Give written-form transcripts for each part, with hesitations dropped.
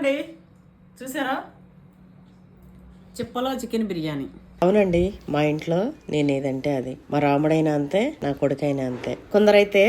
ఇదిగోండి చూసారా, చిప్పలో చికెన్ బిర్యానీ. అవునండి, మా ఇంట్లో నేను ఏదంటే అది. మా రాముడైనా అంతే, నా కొడుకైనా అంతే. కొందరైతే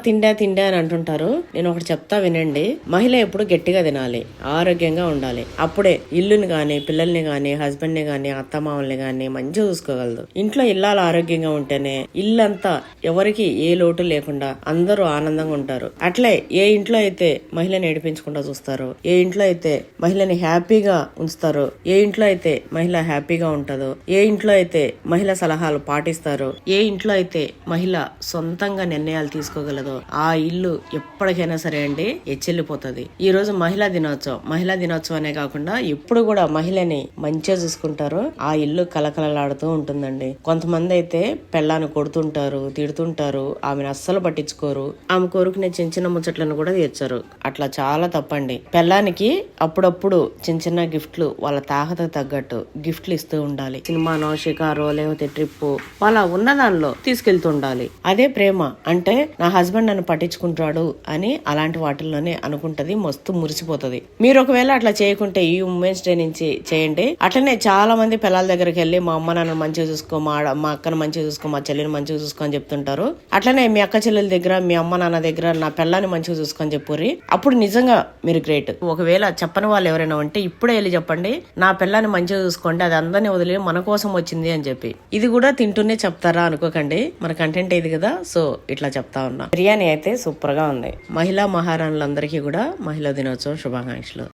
తిండా తిండా అని అంటుంటారు. నేను ఒకటి చెప్తా వినండి. మహిళ ఎప్పుడు గట్టిగా తినాలి, ఆరోగ్యంగా ఉండాలి. అప్పుడే ఇల్లుని గాని, పిల్లల్ని గాని, హస్బెండ్ ని గాని, అత్తమామల్ని గాని మంచిగా చూసుకోగలదు. ఇంట్లో ఇల్లాలు ఆరోగ్యంగా ఉంటేనే ఇల్లంతా ఎవరికి ఏ లోటు లేకుండా అందరూ ఆనందంగా ఉంటారు. అట్లే ఏ ఇంట్లో అయితే మహిళని ఏడిపించకుండా చూస్తారో, ఏ ఇంట్లో అయితే మహిళని హ్యాపీగా ఉంచుతారో, ఏ ఇంట్లో అయితే మహిళ హ్యాపీగా ఉంటుందో, ఏ ఇంట్లో అయితే మహిళ సలహాలు పాటిస్తారో, ఏ ఇంట్లో అయితే మహిళ సొంతంగా నిర్ణయాలు తీసుకోగలదో ఆ ఇల్లు ఎప్పటికైనా సరే అండి ఎచ్చెల్లిపోతుంది. ఈ రోజు మహిళా దినోత్సవం. మహిళా దినోత్సవం అనే కాకుండా ఎప్పుడు కూడా మహిళని మంచిగా చూసుకుంటారో ఆ ఇల్లు కలకలలాడుతూ ఉంటుందండి. కొంతమంది అయితే పెళ్ళాన్ని కొడుతుంటారు, తిడుతుంటారు, ఆమెను అస్సలు పట్టించుకోరు, ఆమె కోరుకునే చిన్న చిన్న ముచ్చట్లను కూడా తీర్చరు. అట్లా చాలా తప్పండి. పెళ్ళానికి అప్పుడప్పుడు చిన్న చిన్న గిఫ్ట్లు వాళ్ళ తాహతకు తగ్గట్టు గిఫ్ట్లు ఇస్తూ ఉండాలి. సినిమానో, షికారో, లేకపోతే ట్రిప్ వాళ్ళ ఉన్న దానిలో తీసుకెళ్తుండాలి. అదే ప్రేమ అంటే. నా హస్బెండ్ నన్ను పట్టించుకుంటాడు అని అలాంటి వాటిల్లోనే అనుకుంటది, మస్తు మురిసిపోతుంది. మీరు ఒకవేళ అట్లా చేయకుంటే ఈ ఉమెన్స్ డే నుంచి చేయండి. అట్లనే చాలా మంది పిల్లల దగ్గరికి వెళ్ళి మా అమ్మ నాన్న మంచిగా చూసుకో, మా అక్కను మంచిగా చూసుకో, మా చెల్లిని మంచిగా చూసుకో అని చెప్తుంటారు. అట్లనే మీ అక్క చెల్లెల దగ్గర, మీ అమ్మ నాన్న దగ్గర నా పిల్లని మంచిగా చూసుకొని చెప్పుర్రి. అప్పుడు నిజంగా మీరు గ్రేట్. ఒకవేళ చెప్పని వాళ్ళు ఎవరైనా ఉంటే ఇప్పుడే వెళ్ళి చెప్పండి, నా పిల్లని మంచిగా చూసుకోండి, అది అందరినీ వదిలి మన కోసం వచ్చింది అని చెప్పి. ఇది కూడా తింటూనే చెప్తారా అనుకోకండి, మన కంటెంట్ ఇది కదా, సో ఇట్లా చెప్తా ఉన్నా. బిర్యానీ అయితే సూపర్ గా ఉంది. మహిళా మహారాణులందరికీ కూడా మహిళా దినోత్సవం శుభాకాంక్షలు.